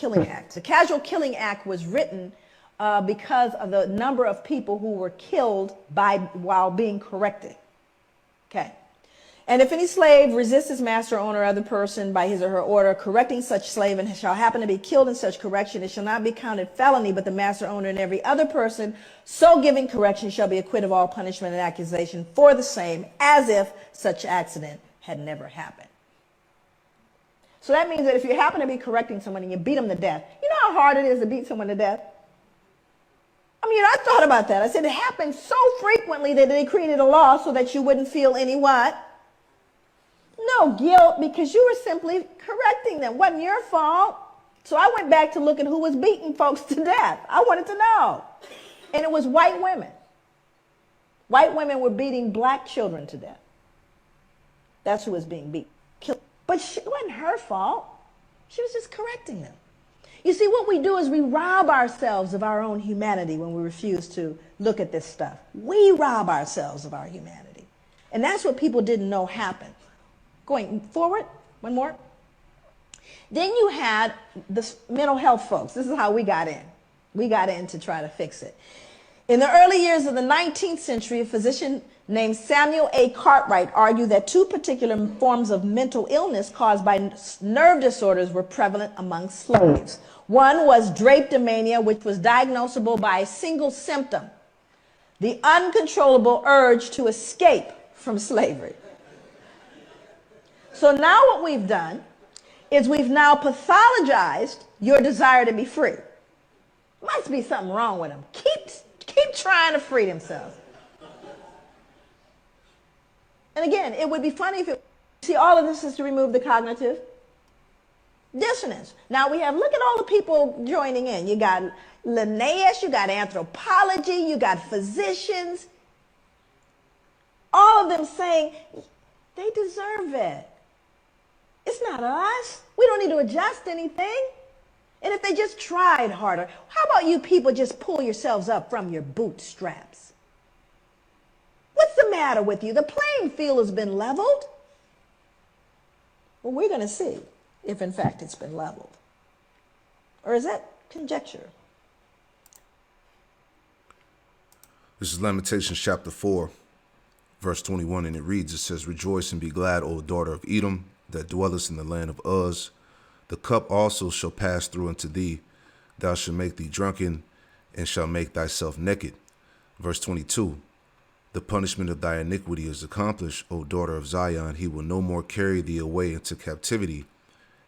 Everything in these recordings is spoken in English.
Killing Act. The Casual Killing Act was written because of the number of people who were killed while being corrected. Okay. And if any slave resists his master, owner, or other person by his or her order, correcting such slave and shall happen to be killed in such correction, it shall not be counted felony, but the master, owner, and every other person so giving correction shall be acquitted of all punishment and accusation for the same, as if such accident had never happened. So that means that if you happen to be correcting someone and you beat them to death, you know how hard it is to beat someone to death? I mean, I thought about that. I said it happened so frequently that they created a law so that you wouldn't feel any what? No guilt, because you were simply correcting them. It wasn't your fault. So I went back to look at who was beating folks to death. I wanted to know. And it was white women. White women were beating black children to death. That's who was being beat. Killed. But it wasn't her fault. She was just correcting them. You see, what we do is we rob ourselves of our own humanity when we refuse to look at this stuff. We rob ourselves of our humanity. And that's what people didn't know happened. Going forward, one more. Then you had the mental health folks. This is how we got in. We got in to try to fix it. In the early years of the 19th century, a physician named Samuel A. Cartwright argued that two particular forms of mental illness caused by nerve disorders were prevalent among slaves. One was drapetomania, which was diagnosable by a single symptom: the uncontrollable urge to escape from slavery. So now what we've done is we've now pathologized your desire to be free. Must be something wrong with them. Keep trying to free themselves. And again, it would be funny if see, all of this is to remove the cognitive dissonance. Now we have, look at all the people joining in. You got Linnaeus, you got anthropology, you got physicians. All of them saying they deserve it. It's not us. We don't need to adjust anything. And if they just tried harder, how about you people just pull yourselves up from your bootstraps? What's the matter with you? The playing field has been leveled. Well, we're going to see if, in fact, it's been leveled. Or is that conjecture? This is Lamentations chapter 4, verse 21, and it reads, it says, "Rejoice and be glad, O daughter of Edom, that dwellest in the land of Uz. The cup also shall pass through unto thee. Thou shalt make thee drunken, and shalt make thyself naked." Verse 22, "The punishment of thy iniquity is accomplished, O daughter of Zion. He will no more carry thee away into captivity.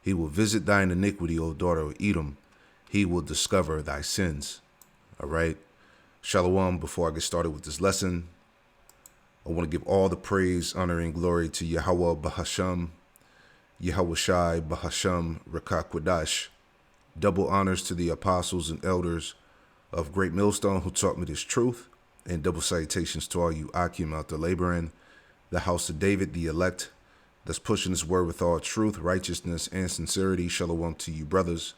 He will visit thine iniquity, O daughter of Edom. He will discover thy sins." All right. Shalom. Before I get started with this lesson, I want to give all the praise, honor, and glory to Yahweh Bahasham, Yahweh Shai Bahasham Rakakwadash. Double honors to the apostles and elders of Great Millstone who taught me this truth, and double salutations to all you Akim out there laboring, the house of David, the elect, that's pushing this word with all truth, righteousness, and sincerity. Shalom to you brothers,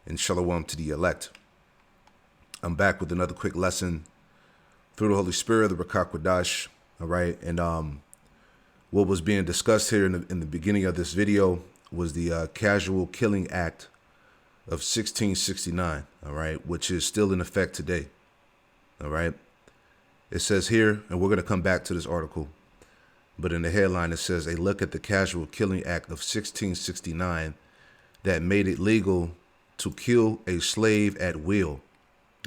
and shalom to the elect. I'm back with another quick lesson through the Holy Spirit, the Rakakwadash. All right, and what was being discussed here in the beginning of this video was the Casual Killing Act of 1669, all right, which is still in effect today, all right. It says here, and we're going to come back to this article, but in the headline it says, "A look at the Casual Killing Act of 1669 that made it legal to kill a slave at will,"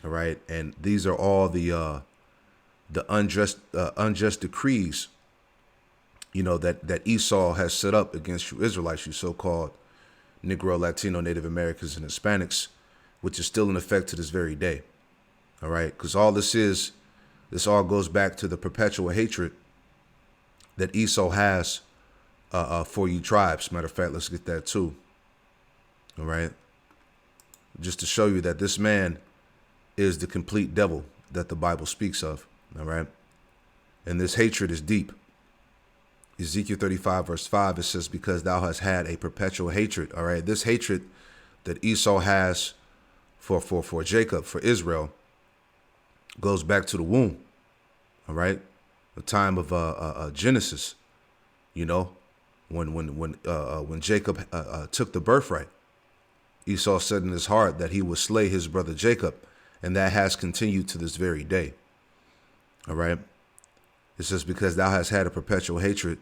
all right, and these are all the unjust decrees, you know, that Esau has set up against you Israelites, you so-called Negro, Latino, Native Americans, and Hispanics, which is still in effect to this very day. All right, because all this all goes back to the perpetual hatred that Esau has for you tribes. Matter of fact, let's get that too. All right, just to show you that this man is the complete devil that the Bible speaks of. All right. And this hatred is deep. Ezekiel 35 verse 5, it says, "Because thou hast had a perpetual hatred." All right. This hatred that Esau has for Jacob, for Israel, goes back to the womb. All right. The time of Genesis, you know, when Jacob took the birthright, Esau said in his heart that he would slay his brother Jacob, and that has continued to this very day. All right. It says, because thou hast had a perpetual hatred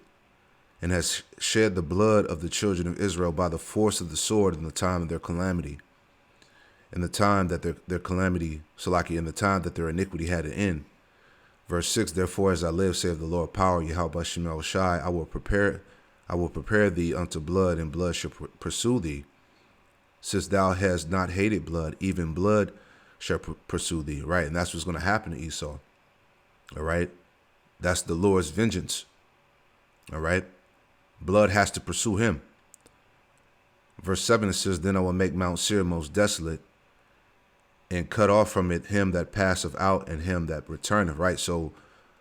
and hast shed the blood of the children of Israel by the force of the sword in the time of their calamity, in the time that their calamity, Salaki, in the time that their iniquity had an end. Verse 6, therefore, as I live, saith the Lord power, Yahweh Shemel Shai, I will prepare thee unto blood, and blood shall pursue thee. Since thou hast not hated blood, even blood shall pursue thee. Right? And that's what's going to happen to Esau. All right? That's the Lord's vengeance. All right? Blood has to pursue him. Verse 7, it says, then I will make Mount Seir most desolate, and cut off from it him that passeth out and him that returneth. Right? So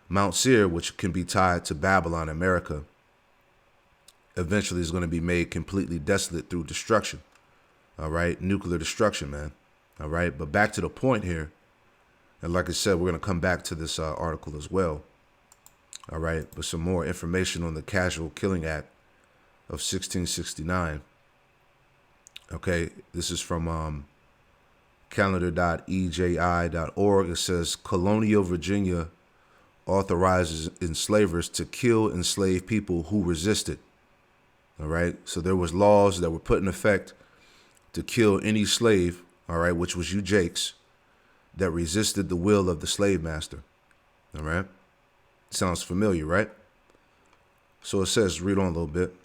Mount Seir, which can be tied to Babylon, America, eventually is going to be made completely desolate through destruction. All right? Nuclear destruction, man. All right? But back to the point here. And like I said, we're going to come back to this article as well. All right? But some more information on the Casual Killing Act of 1669. Okay? This is from calendar.eji.org. It says, Colonial Virginia authorizes enslavers to kill enslaved people who resisted. All right? So there was laws that were put in effect to kill any slave, all right, which was you Jakes, that resisted the will of the slave master. All right? Sounds familiar, right? So it says, read on a little bit.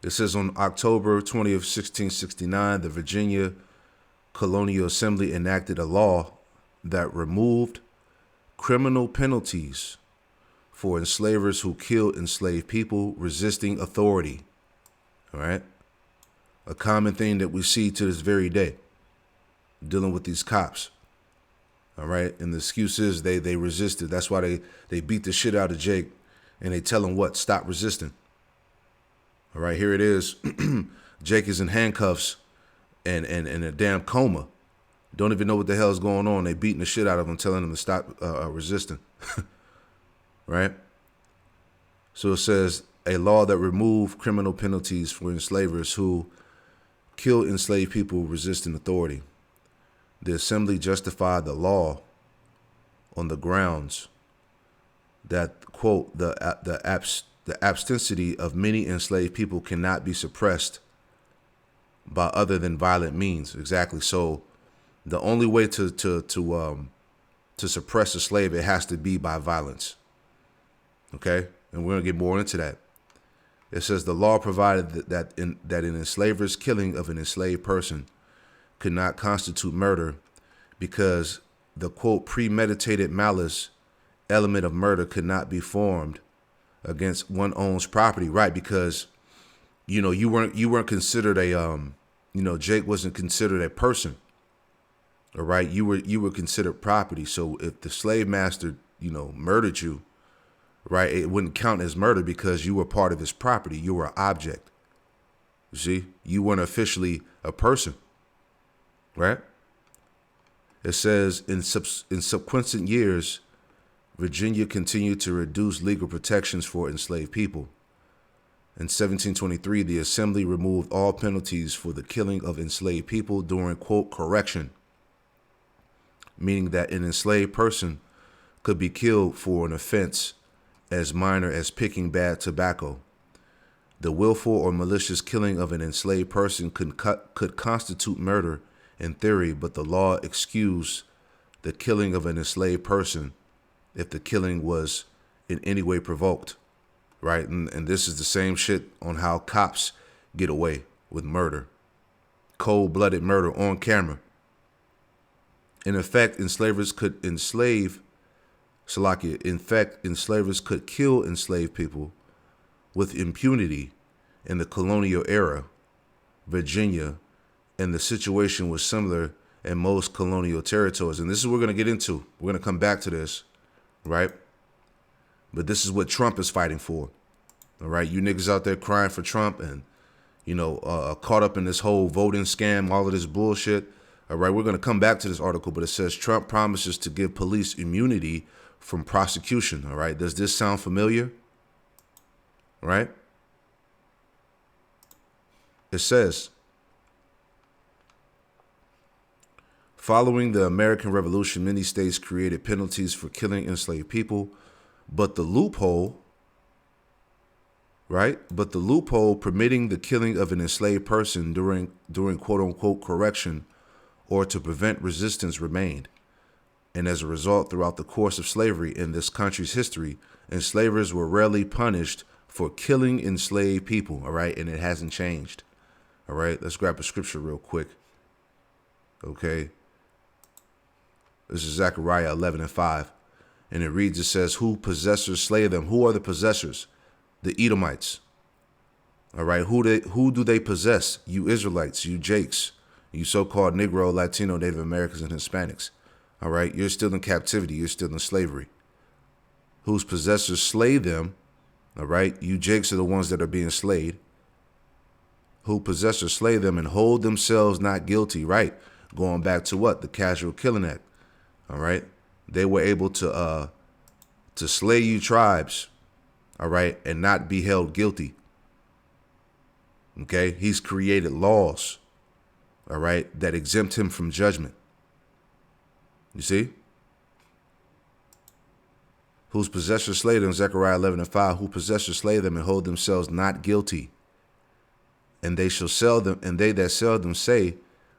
It says, on October 20th, 1669, the Virginia Colonial Assembly enacted a law that removed criminal penalties for enslavers who killed enslaved people resisting authority. All right? A common thing that we see to this very day, dealing with these cops. All right? And the excuse is they resisted. That's why they beat the shit out of Jake, and they tell him what? Stop resisting. All right, here it is. Jake is in handcuffs and in a damn coma. Don't even know what the hell is going on. They beating the shit out of him, telling him to stop resisting. Right? So it says, a law that removed criminal penalties for enslavers who killed enslaved people resisting authority. The assembly justified the law on the grounds that, quote, the abstinency of many enslaved people cannot be suppressed by other than violent means. Exactly. So the only way to suppress a slave, it has to be by violence. Okay? And we're going to get more into that. It says the law provided that an enslaver's killing of an enslaved person could not constitute murder because the, quote, premeditated malice element of murder could not be formed against one owns property. Right? Because, you know, you weren't considered a, Jake wasn't considered a person. All right? You were considered property. So if the slave master, murdered you, right, it wouldn't count as murder because you were part of his property. You were an object. You see, you weren't officially a person, right? It says in subsequent years, Virginia continued to reduce legal protections for enslaved people. In 1723, the assembly removed all penalties for the killing of enslaved people during, quote, correction, meaning that an enslaved person could be killed for an offense as minor as picking bad tobacco. The willful or malicious killing of an enslaved person could constitute murder in theory, but the law excused the killing of an enslaved person if the killing was in any way provoked, right? And this is the same shit on how cops get away with murder. Cold-blooded murder on camera. In effect, enslavers could kill enslaved people with impunity in the colonial era, Virginia, and the situation was similar in most colonial territories. And this is what we're going to get into. We're going to come back to this, right? But this is what Trump is fighting for, all right? You niggas out there crying for Trump and, caught up in this whole voting scam, all of this bullshit. All right, we're going to come back to this article, but it says Trump promises to give police immunity from prosecution. All right, does this sound familiar? Right? It says, following the American Revolution, many states created penalties for killing enslaved people, but the loophole, right? But the loophole permitting the killing of an enslaved person during quote unquote correction or to prevent resistance remained. And as a result, throughout the course of slavery in this country's history, enslavers were rarely punished for killing enslaved people, all right? And it hasn't changed, all right? Let's grab a scripture real quick, okay? This is Zechariah 11:5, and it reads, it says, who possessors slay them? Who are the possessors? The Edomites, all right? Who do they possess? You Israelites, you Jakes, you so-called Negro, Latino, Native Americans, and Hispanics. All right, you're still in captivity. You're still in slavery. Whose possessors slay them. All right, you Jakes are the ones that are being slayed. Who possessors slay them and hold themselves not guilty. Right, going back to what? The Casual Killing Act. All right, they were able to slay you tribes. All right, and not be held guilty. Okay, he's created laws. All right, that exempt him from judgment. You see? Whose possessors slay them, Zechariah 11:5, who possessors slay them and hold themselves not guilty. And they shall sell them, and they that sell them say,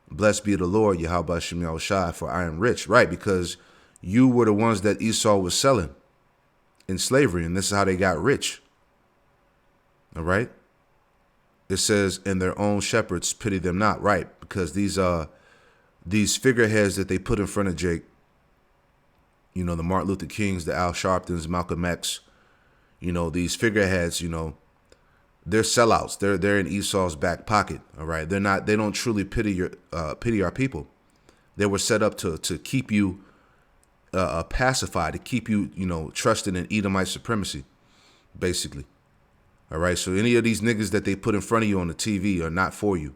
blessed be the Lord, Yahweh Shem Yahushai, for I am rich. Right, because you were the ones that Esau was selling in slavery, and this is how they got rich. All right? It says, and their own shepherds pity them not. Right, because these figureheads that they put in front of Jake, you know, the Martin Luther Kings, the Al Sharptons, Malcolm X, you know, these figureheads, you know, they're sellouts. They're in Esau's back pocket. All right. They don't truly pity our people. They were set up to keep you pacified, to keep you, you know, trusting in Edomite supremacy, basically. All right. So any of these niggas that they put in front of you on the TV are not for you.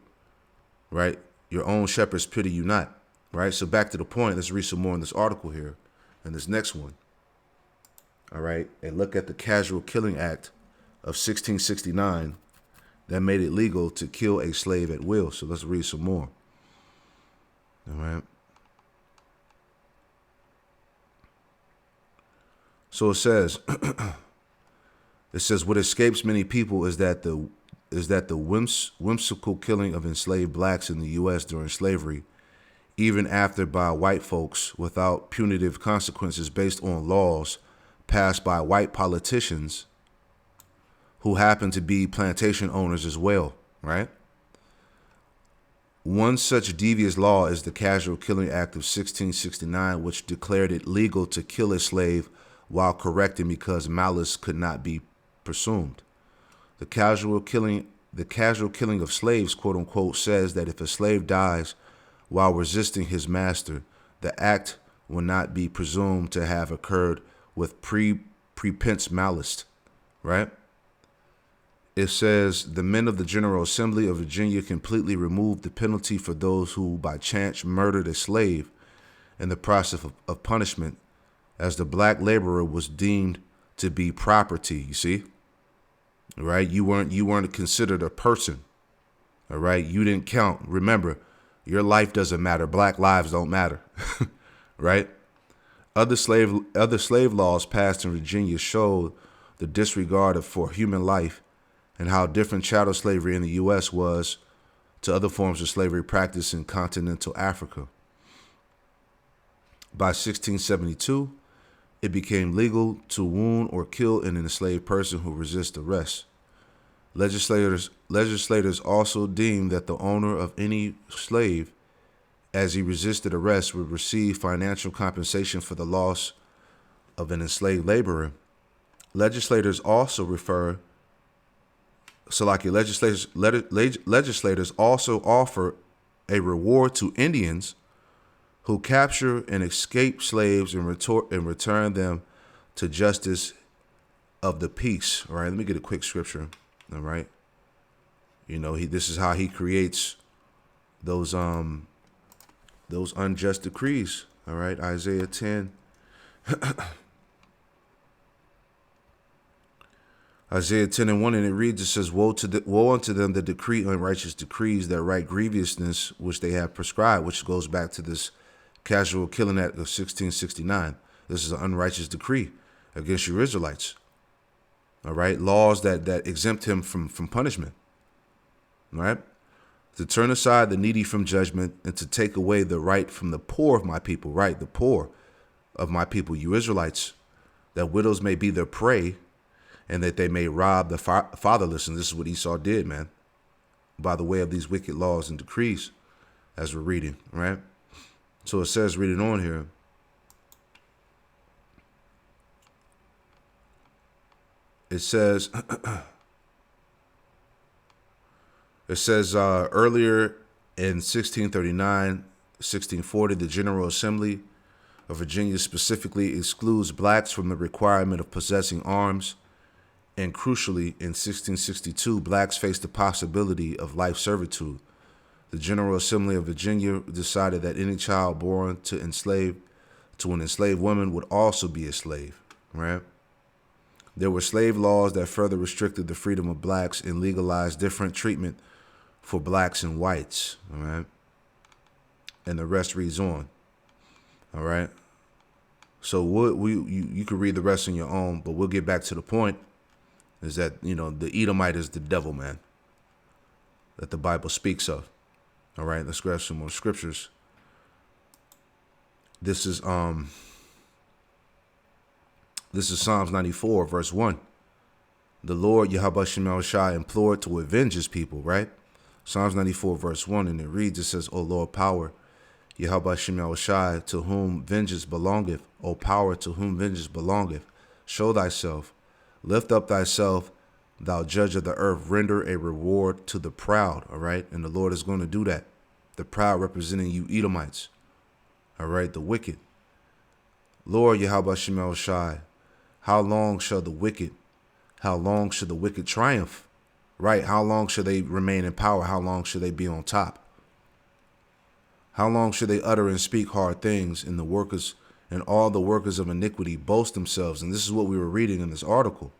Right. Your own shepherds pity you not. Right. So back to the point. Let's read some more in this article here and this next one. All right. And look at the Casual Killing Act of 1669 that made it legal to kill a slave at will. So let's read some more. All right. So it says, what escapes many people is that the whimsical killing of enslaved blacks in the U.S. during slavery, even after by white folks without punitive consequences based on laws passed by white politicians who happen to be plantation owners as well, right? One such devious law is the Casual Killing Act of 1669, which declared it legal to kill a slave while correcting because malice could not be presumed. The casual killing of slaves, quote unquote, says that if a slave dies while resisting his master, the act will not be presumed to have occurred with prepense malice, right? It says the men of the General Assembly of Virginia completely removed the penalty for those who by chance murdered a slave in the process of punishment, as the black laborer was deemed to be property. You see, right? You weren't considered a person. All right, you didn't count. Remember, your life doesn't matter. Black lives don't matter, right? Other slave laws passed in Virginia showed the disregard for human life and how different chattel slavery in the U.S. was to other forms of slavery practiced in continental Africa. By 1672, it became legal to wound or kill an enslaved person who resists arrest. Legislators also deemed that the owner of any slave, as he resisted arrest, would receive financial compensation for the loss of an enslaved laborer. Legislators also offer a reward to Indians who capture and escape slaves and return them to justice of the peace. All right, let me get a quick scripture. All right, you know, this is how he creates those unjust decrees. All right, Isaiah 10. Isaiah 10 and 1, and it reads, it says, woe unto them that decree unrighteous decrees, that write grievousness which they have prescribed, which goes back to this casual killing act of 1669. This is an unrighteous decree against you Israelites. All right. Laws that exempt him from punishment. All right. To turn aside the needy from judgment, and to take away the right from the poor of my people. Right. The poor of my people, you Israelites, that widows may be their prey, and that they may rob the fatherless. And this is what Esau did, man, by the way of these wicked laws and decrees, as we're reading, right? So it says, reading on here, it says, earlier in 1639, 1640, the General Assembly of Virginia specifically excludes blacks from the requirement of possessing arms. And crucially, in 1662, blacks faced the possibility of life servitude. The General Assembly of Virginia decided that any child born to an enslaved woman would also be a slave, right? There were slave laws that further restricted the freedom of blacks and legalized different treatment for blacks and whites, all right? And the rest reads on, all right? So you can read the rest on your own, but we'll get back to the point. Is that, you know, the Edomite is the devil, man, that the Bible speaks of. All right, let's grab some more scriptures. This is Psalms 94, verse 1. The Lord, Yahweh Shemel Shai, implored to avenge his people, right? Psalms 94, verse 1, and it reads, it says, O Lord, power, Yahweh Shemel Shai, to whom vengeance belongeth, O power, to whom vengeance belongeth, show thyself. Lift up thyself, thou judge of the earth, render a reward to the proud, all right? And the Lord is going to do that. The proud representing you Edomites, all right? The wicked. Lord, Yahweh Shemel Shai, how long shall the wicked triumph, right? How long shall they remain in power? How long shall they be on top? How long shall they utter and speak hard things, and all the workers of iniquity boast themselves? And this is what we were reading in this article,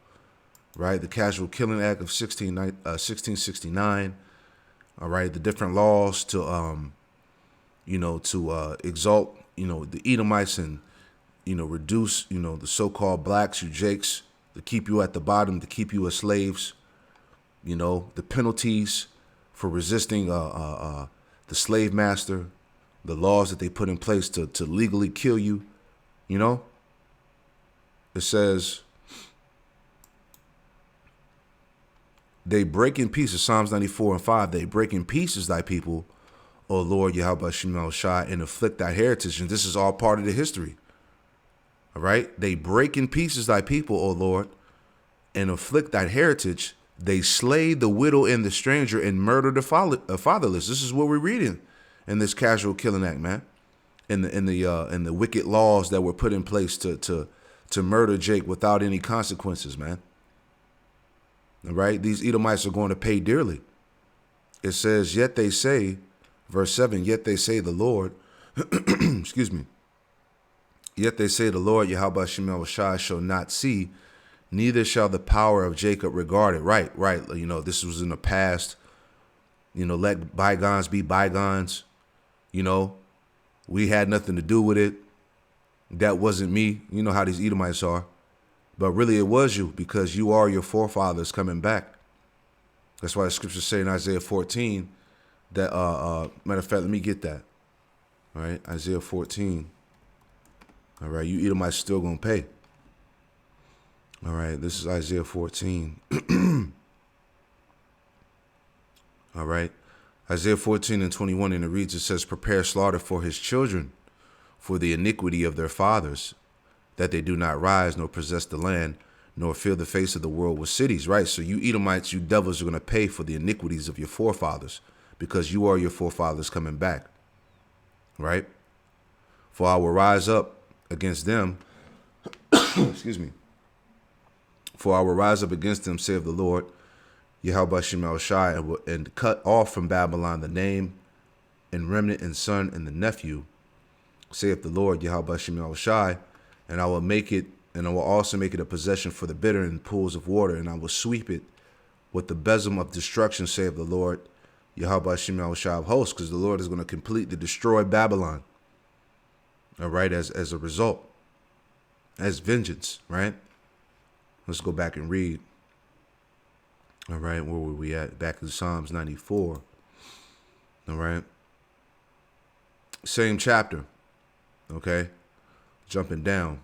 right? The Casual Killing Act of 1669, all right? The different laws to, exalt, the Edomites and, reduce, the so-called blacks, you Jakes, to keep you at the bottom, to keep you as slaves, the penalties for resisting the slave master, the laws that they put in place to legally kill you. It says, they break in pieces, Psalms 94 and 5, they break in pieces thy people, O Lord, Yahweh Shemel Shai, and afflict thy heritage. And this is all part of the history. All right? They break in pieces thy people, O Lord, and afflict thy heritage. They slay the widow and the stranger and murder the fatherless. This is what we're reading in this Casual Killing Act, man. In the wicked laws that were put in place to murder Jake without any consequences, man. All right, these Edomites are going to pay dearly. It says, yet they say, verse 7, yet they say the Lord, excuse me, yet they say the Lord, Yahweh Shemel Shai, shall not see, neither shall the power of Jacob regard it. Right. This was in the past. Let bygones be bygones. We had nothing to do with it. That wasn't me. You know how these Edomites are. But really it was you, because you are your forefathers coming back. That's why the scriptures say in Isaiah 14 that, matter of fact, let me get that. All right, Isaiah 14. All right, you Edomites still going to pay. All right, this is Isaiah 14. All right, Isaiah 14 and 21, and it reads, it says, prepare slaughter for his children, for the iniquity of their fathers, that they do not rise nor possess the land, nor fill the face of the world with cities. Right, so you Edomites, you devils, are going to pay for the iniquities of your forefathers, because you are your forefathers coming back. Right, for I will rise up against them, excuse me, for I will rise up against them, saith the Lord, Yahweh Shemel Shai, and cut off from Babylon the name and remnant and son and the nephew, saith the Lord, Yahweh Shemel Shai, and I will make it And I will also make it a possession for the bitter in pools of water, and I will sweep it with the besom of destruction, saith the Lord, Yahweh Shem Yahushua of hosts, because the Lord is going to completely destroy Babylon. All right, as a result, as vengeance, right? Let's go back and read. All right, where were we at? Back in Psalms 94. All right. Same chapter. Okay. Jumping down.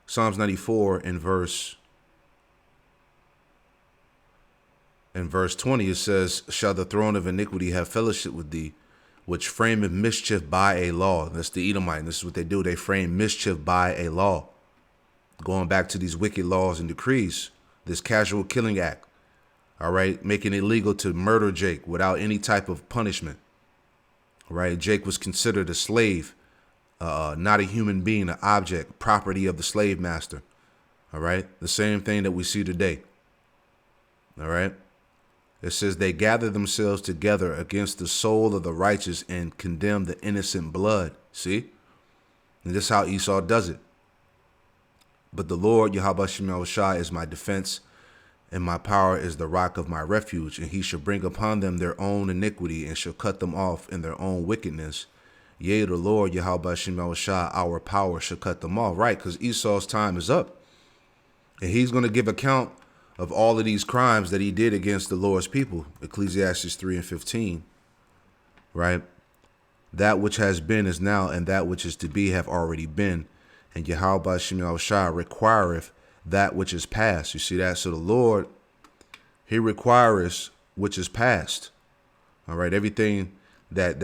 Psalms 94 in verse 20, it says, shall the throne of iniquity have fellowship with thee, which frameth mischief by a law. That's the Edomite. And this is what they do. They frame mischief by a law. Going back to these wicked laws and decrees, this casual killing act, all right, making it illegal to murder Jake without any type of punishment. All right, Jake was considered a slave, not a human being, an object, property of the slave master. All right, the same thing that we see today. All right, it says they gather themselves together against the soul of the righteous and condemn the innocent blood. See, and this is how Esau does it. But the Lord, Yahweh Shem Yahushua, is my defense, and my power is the rock of my refuge. And he shall bring upon them their own iniquity, and shall cut them off in their own wickedness. Yea, the Lord, Yahweh Shem Yahushua, our power, shall cut them off. Right, because Esau's time is up. And he's going to give account of all of these crimes that he did against the Lord's people. Ecclesiastes 3 and 15. Right? That which has been is now, and that which is to be have already been. And Yahweh Shem Yahushua requireth that which is past. You see that? So the Lord, he requires which is past. All right. Everything that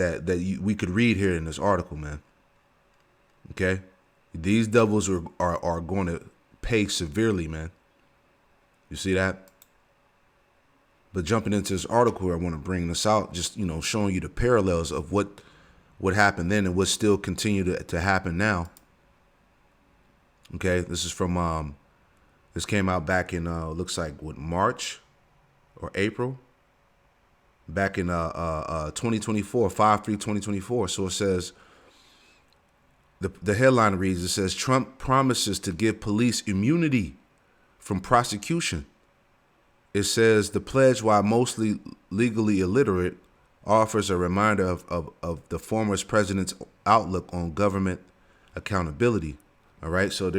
we could read here in this article, man. Okay. These devils are going to pay severely, man. You see that? But jumping into this article, I want to bring this out, just, showing you the parallels of what happened then and what still continue to happen now. Okay, this is from this came out back in looks like March or April, back in 2024, 5/3/2024. So it says, the headline reads, it says, Trump promises to give police immunity from prosecution. It says the pledge, while mostly legally illiterate, offers a reminder of the former president's outlook on government accountability. All right, so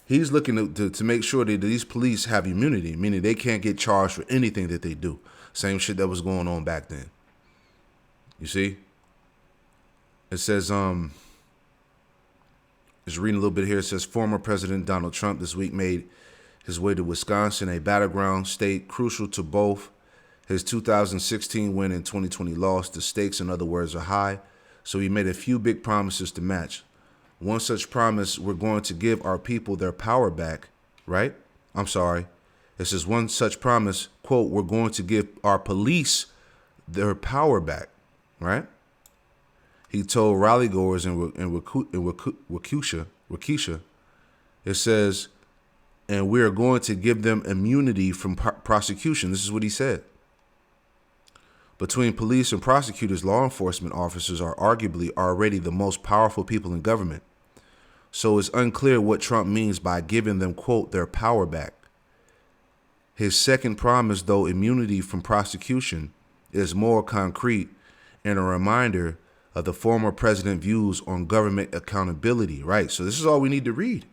he's looking to make sure that these police have immunity, meaning they can't get charged for anything that they do. Same shit that was going on back then. You see? It says, just reading a little bit here. It says, former President Donald Trump this week made his way to Wisconsin, a battleground state crucial to both his 2016 win and 2020 loss. The stakes, in other words, are high. So he made a few big promises to match. One such promise, we're going to give our people their power back, right? I'm sorry. It says one such promise, quote, we're going to give our police their power back, right? He told rallygoers in Waukesha, it says, and we are going to give them immunity from prosecution. This is what he said. Between police and prosecutors, law enforcement officers are arguably already the most powerful people in government. So it's unclear what Trump means by giving them, quote, their power back. His second promise, though, immunity from prosecution, is more concrete and a reminder of the former president's views on government accountability, right? So this is all we need to read.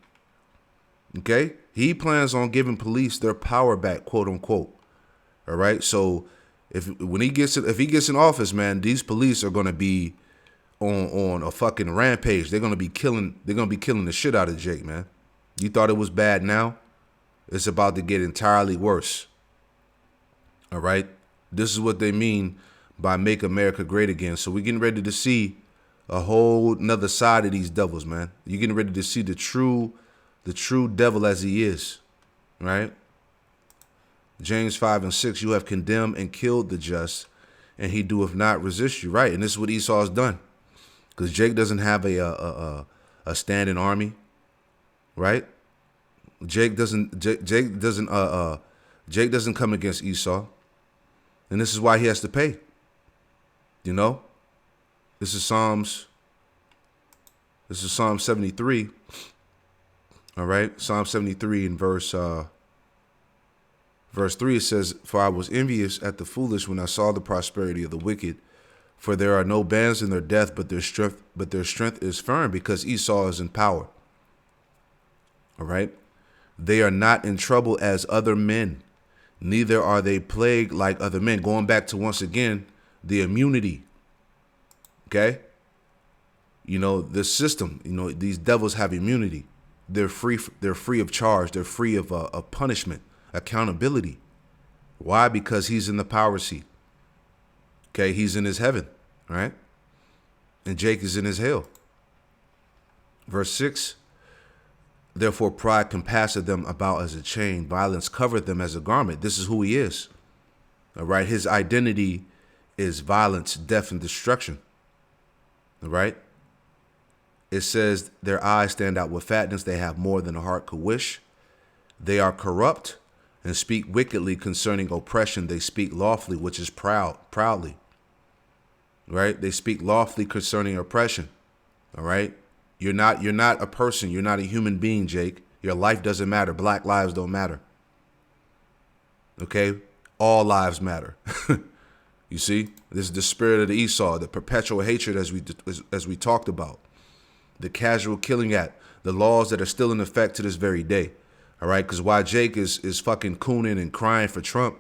Okay? He plans on giving police their power back, quote unquote. All right? So if he gets in office, man, these police are going to be on a fucking rampage. They're going to be killing the shit out of Jake, man. You thought it was bad now? It's about to get entirely worse. All right? This is what they mean by make America great again. So we're getting ready to see a whole nother side of these devils, man. You're getting ready to see the true devil as he is, right? James 5 and 6, you have condemned and killed the just, and he doeth not resist you, right? And this is what Esau has done. Because Jake doesn't have a standing army, right? Jake doesn't come against Esau, and this is why he has to pay. You know, this is Psalms This is Psalm 73. All right. Psalm 73 in verse 3, it says, "For I was envious at the foolish when I saw the prosperity of the wicked. For there are no bands in their death, but their strength is firm, because Esau is in power." All right. "They are not in trouble as other men, neither are they plagued like other men." Going back to, once again, the immunity. Okay. The system, these devils have immunity. They're free. They're free of charge. They're free of punishment, accountability. Why? Because he's in the power seat. Okay. He's in his heaven. Right. And Jake is in his hell. Verse 6. "Therefore pride compasseth them about as a chain. Violence covereth them as a garment." This is who he is. All right. His identity is violence, death, and destruction. All right. It says, "Their eyes stand out with fatness. They have more than a heart could wish. They are corrupt and speak wickedly concerning oppression. They speak lawfully, which is proudly." Right? They speak lawfully concerning oppression. All right. You're not a person. You're not a human being, Jake. Your life doesn't matter. Black lives don't matter. Okay. All lives matter. You see, this is the spirit of the Esau, the perpetual hatred, as we talked about. The casual killing act, the laws that are still in effect to this very day. All right. Because while Jake is fucking cooning and crying for Trump,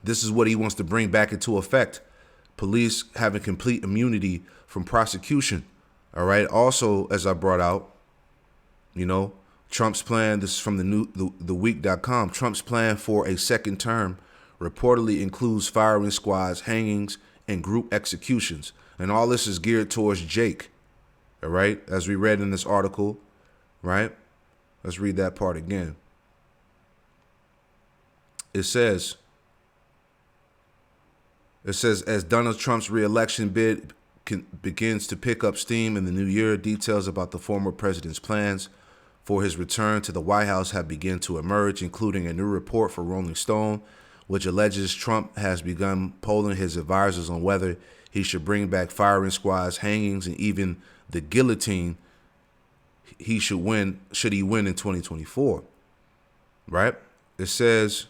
this is what he wants to bring back into effect. Police having complete immunity from prosecution. All right. Also, as I brought out, Trump's plan, this is from the week.com. Trump's plan for a second term reportedly includes firing squads, hangings, and group executions. And all this is geared towards Jake. All right. As we read in this article. Right. Let's read that part again. It says, as Donald Trump's re-election bid begins to pick up steam in the new year, details about the former president's plans for his return to the White House have begun to emerge, including a new report for Rolling Stone, which alleges Trump has begun polling his advisors on whether he should bring back firing squads, hangings, and even the guillotine should he win in 2024. Right? It says,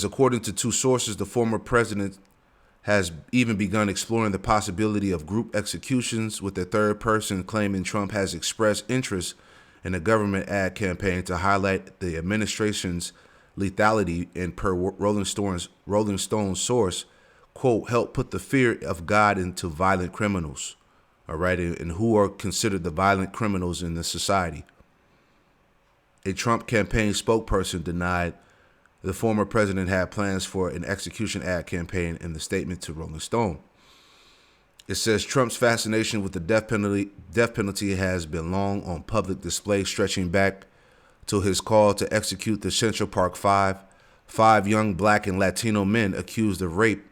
according to two sources, the former president has even begun exploring the possibility of group executions, with a third person claiming Trump has expressed interest in a government ad campaign to highlight the administration's lethality, and per Rolling Stone source, quote, "help put the fear of God into violent criminals." All right. And who are considered the violent criminals in this society. A Trump campaign spokesperson denied the former president had plans for an execution ad campaign in the statement to Rolling Stone. It says Trump's fascination with the death penalty has been long on public display, stretching back to his call to execute the Central Park Five. 5 young black and Latino men accused of rape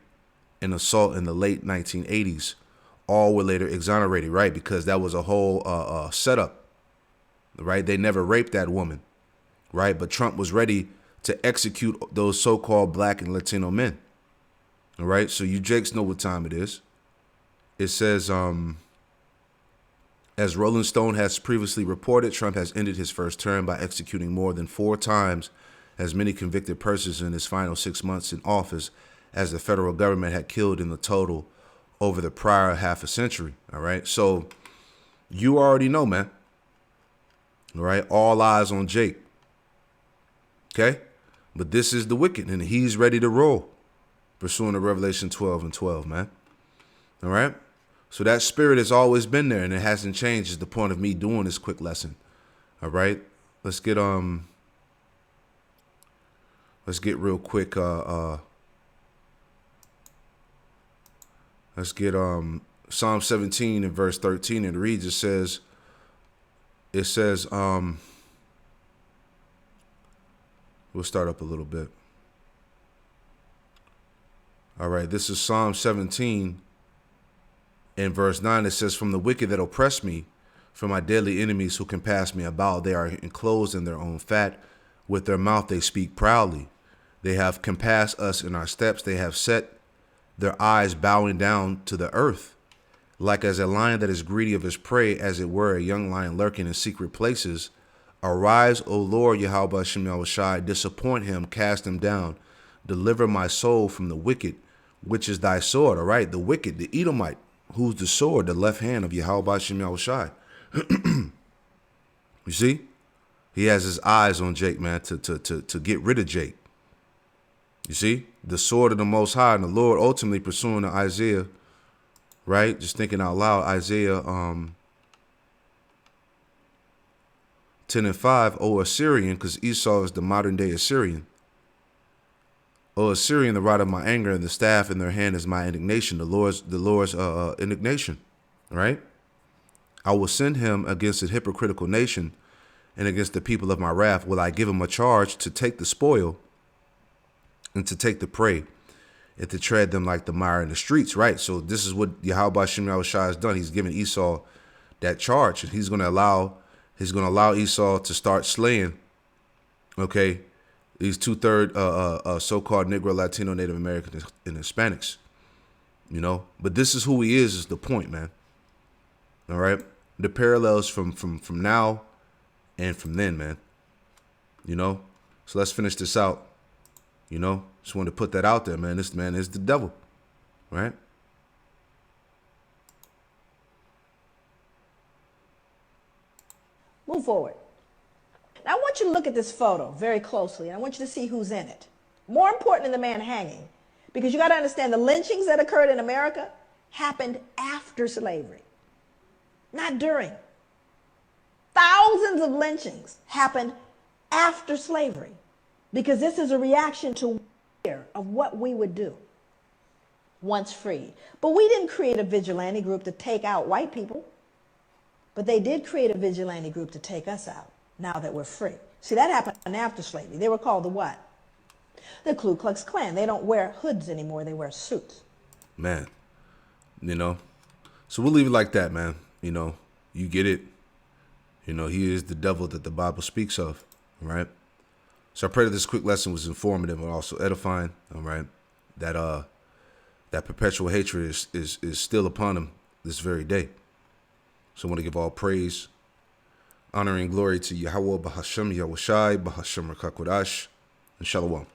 and assault in the late 1980s. All were later exonerated, right? Because that was a whole setup, right? They never raped that woman, right? But Trump was ready to execute those so-called black and Latino men. All right. So you Jakes know what time it is. It says, as Rolling Stone has previously reported, Trump has ended his first term by executing more than 4 times as many convicted persons in his final 6 months in office as the federal government had killed in the total over the prior half a century. All right. So you already know, man. All right. All eyes on Jake. Okay. But this is the wicked, and he's ready to roll, pursuing the Revelation 12 and 12, man. All right. So that spirit has always been there, and it hasn't changed. Is the point of me doing this quick lesson. All right. Let's get real quick. Let's get Psalm 17 and verse 13. It reads, it says, we'll start up a little bit. All right, this is Psalm 17 in verse 9. It says, "From the wicked that oppress me, from my deadly enemies who compass me about, they are enclosed in their own fat. With their mouth they speak proudly. They have compassed us in our steps. They have set their eyes bowing down to the earth, like as a lion that is greedy of his prey, as it were a young lion lurking in secret places. Arise, O Lord, Yahweh Shem Yahushai, disappoint him, cast him down, deliver my soul from the wicked, which is thy sword. All right, the wicked, the Edomite, who's the sword, the left hand of Yahweh Shem Yahushai. You see, he has his eyes on Jake, man, to get rid of Jake. You see, the sword of the Most High, and the Lord ultimately pursuing the Isaiah, right? Just thinking out loud, Isaiah 10:5, O Assyrian, because Esau is the modern day Assyrian. O Assyrian, the rod of my anger, and the staff in their hand is my indignation, the Lord's indignation, right? I will send him against a hypocritical nation, and against the people of my wrath will I give him a charge to take the spoil and to take the prey and to tread them like the mire in the streets, right? So this is what Yahweh Shem Yahushua has done. He's given Esau that charge, and he's going to allow Esau to start slaying, okay, these 2/3 so-called Negro, Latino, Native Americans, and Hispanics, you know. But this is who he is the point, man. All right, the parallels from now and from then, man. You know, so let's finish this out. You know, just wanted to put that out there, man. This man is the devil, right? Move forward. Now, I want you to look at this photo very closely, and I want you to see who's in it. More important than the man hanging, because you got to understand the lynchings that occurred in America happened after slavery, not during. Thousands of lynchings happened after slavery, because this is a reaction to fear of what we would do once freed. But we didn't create a vigilante group to take out white people, but they did create a vigilante group to take us out now that we're free. See, that happened after slavery. They were called the what? The Ku Klux Klan. They don't wear hoods anymore. They wear suits. Man, you know, so we'll leave it like that, man. You know, you get it. You know, he is the devil that the Bible speaks of, right? So I pray that this quick lesson was informative and also edifying, all right? That that perpetual hatred is still upon him this very day. So I want to give all praise, honor, and glory to Yahweh Bahashem Yahushai Bahashem Rakakwadash and Shalom.